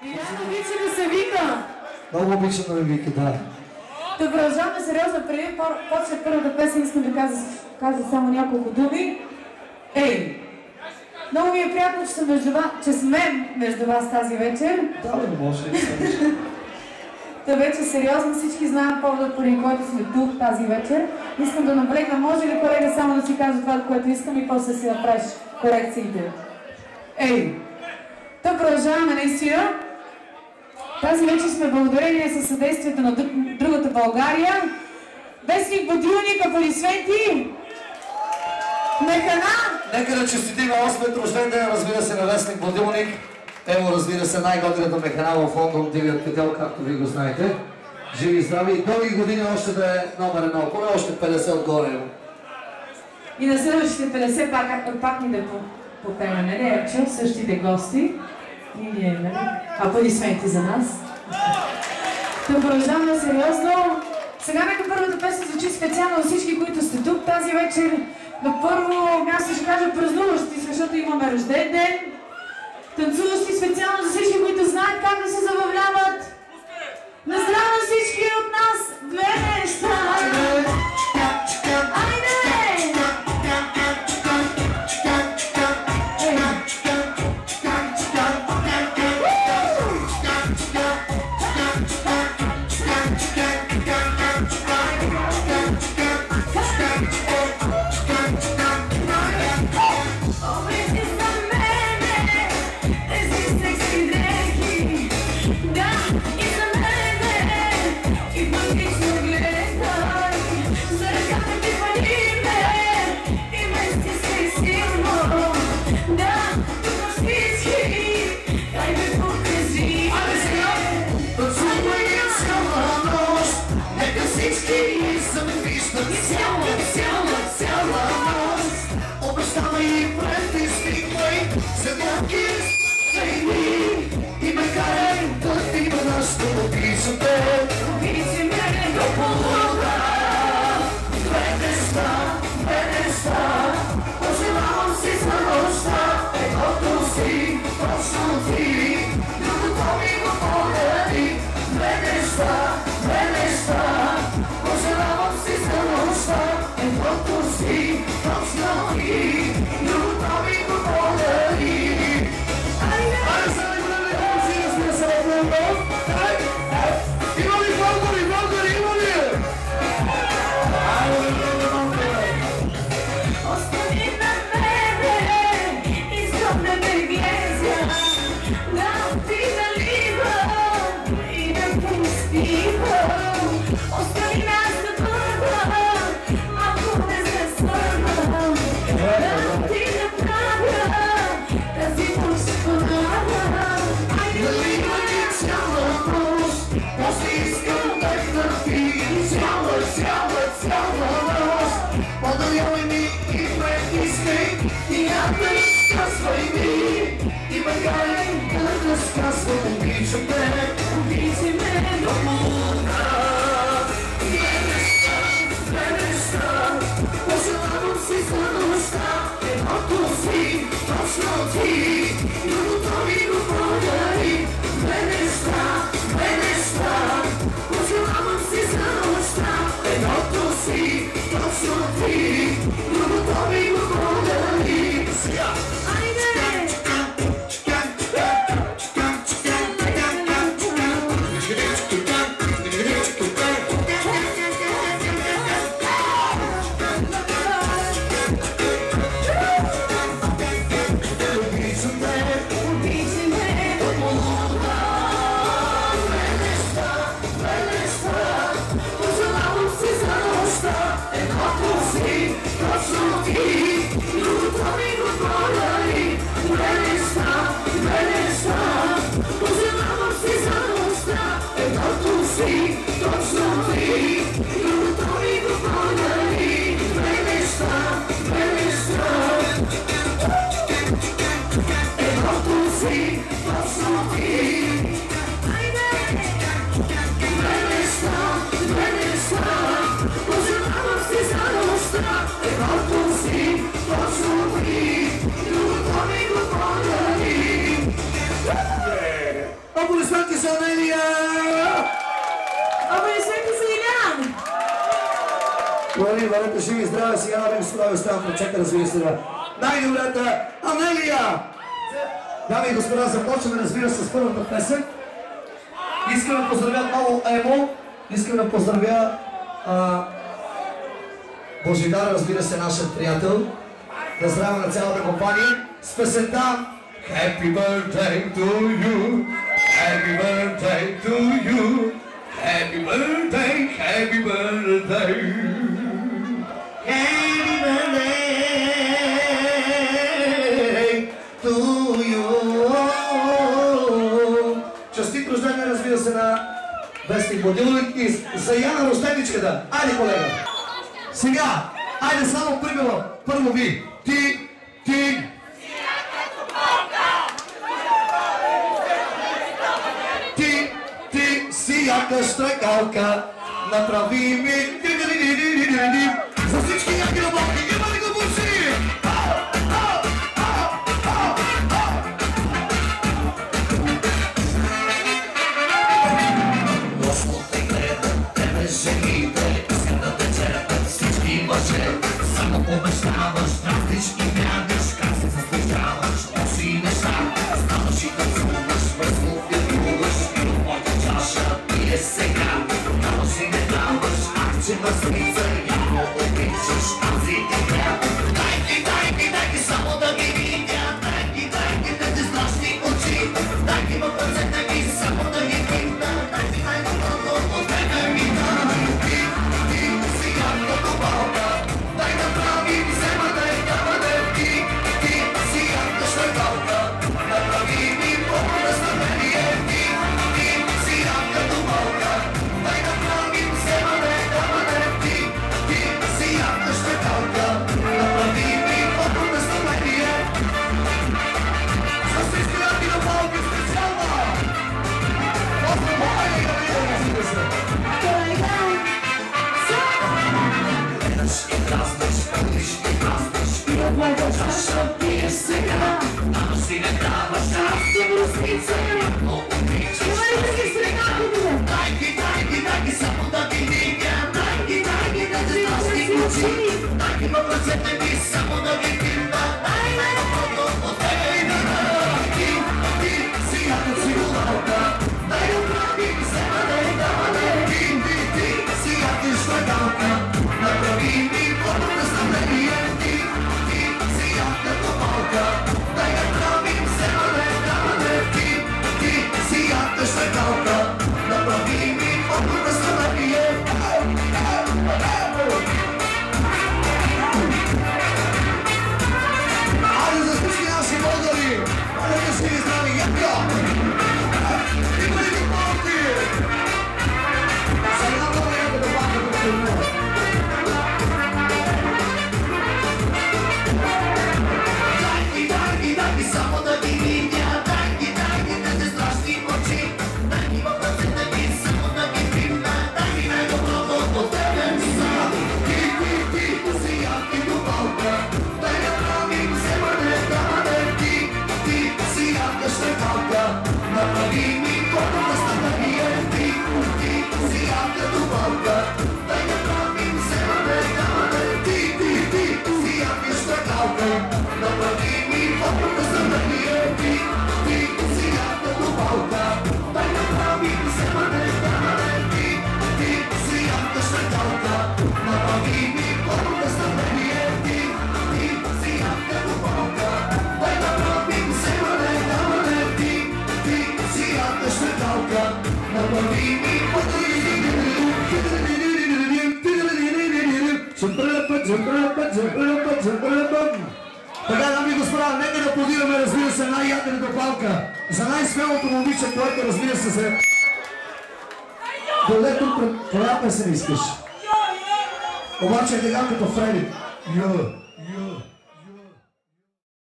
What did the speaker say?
Иляна обича да се вика. Много обичам да ми вика, да. Да продължаваме сериозно. Преди почне първата песен, искам да кажа само няколко думи. Ей! Много ми е приятно, че сме между вас тази вечер. Да, не може да се. Та вече сериозно всички знаем повода, поради който сме тук тази вечер. Искам да наблегна, може ли колега само да си каже това, което искам и после си направиш корекциите. Ей! Та продължаваме наистина. Тази вечер сме благодарение със съдействието на другата България. Вестник Будилник, аплодисменти! Механа! Нека да честитим 8-ет рожден ден, разбира се, на Вестник Будилник. Ево, разбира се, най-годрината механа в Лондон, Дивият петел, както вие го знаете. Живи и здрави и дълги години още да е номер едно, поне още 50 отгоре. И на следващите 50 пак ни да попеме, нали? Чу същите гости. И ние, нали? Аплодисменти за нас. Да продължаваме сериозно. Сега нека първата песен звучи специално за всички, които сте тук тази вечер. На първо място ще кажа празнуващи, защото имаме рожден ден. Танцуващи специално за всички, които знаят как да се забавляват. На здраво всички от нас! Две неща! Айде! Аплодисменти за Анелия! Аплодисменти за Илян! Благодарим, бъдете живи и здрави, сега да ви справя оставам прочека, разбира се, най-добрата Анелия! Дами и господа, започваме, разбира се, с първата песен. Искам да поздравя много Емо, искам да поздравя Божидар, разбира се, нашият приятел. Да здравя на цялата компания с песента Happy birthday to you, happy birthday to you, happy birthday, happy birthday, happy birthday to you. Честит рождение, разбира се, на Вестник Будилник и за Яна рожденичката. Айде, колега! Сега, айде само примерно, първо ви. Ти. Ти си яка штракалка, направи ми. За всички яки работи, има ли го буши? Само обещаваш, тратиш и бягаш, как се заслужаваш, лоши неща, ставаш и танцуваш, бързо пилуваш, и в моята чаша пие сега, даваш и не даваш, акче мърсница, яко обичаш тази игра. Дай ги, само да ги видя, дай ги, тези страшни очи, дай ги в ръцете ми, само да ги видя, дай ги най-доброто от тебе ми дай. Ти си янкото балка, дай да правим, взема да е даване. Ти си янка штракалка, направи ми пълно настроение. Ти си янкото балка, дай да правим, взема да е даване. Ти си янка штракалка, направи ми пълно настроение. За всички янки на балки специално! Поздравление, разбира се! Гледаш и дразниш, пълниш и празниш, и в моята чаша пиеш сега, ама си не даваш, аз си мръсница, но обичаш тази сега. Дай ги, само да ги видя, дай ги, тези страшни очи, дай ги в ръцете ми, само да ги видя, дай най-доброто от тебе и да ти си яка цигулалка, дай да правим, взема да е даване. Ти си яка штракалка, направи ми пълно настроение. Ти си янката малка, дай да правим, взема да е даване. Ти си янка штракалка, направи ми пълно настроение. Айде за всички наши българи! Бъдете си и здрави, яка! Има ли го малки? Сега много яка да баха да тренува. Дай ги, само да ги видя, дай ги, тези страшни очи, дай ги в ръцете ми, само да ги видя, дай ги най-доброто от тебе ми са. Ти си янки до малка, дай да правим, взема да е даване. Ти си янка штракалка, направи ми пълно настроение. Ти си янка до малка, дай да правим, взема да е даване. Ти си янка штракалка, направи ми пълно настроение. Ти си янка до малка, дай да правим, взема да е даване. Ти си янка штракалка, направи ми пълно настроение. Ти си янка до малка, дай да правим, взема да е даване. Ти си янка штракалка, направи ми пълно Така, дами и господа, нека да аплодираме, разбира се, най-ядената палка за най-смелото момиче, което, разбира се, дойде тук пред коя песен искаш. Обаче е така като Фреди.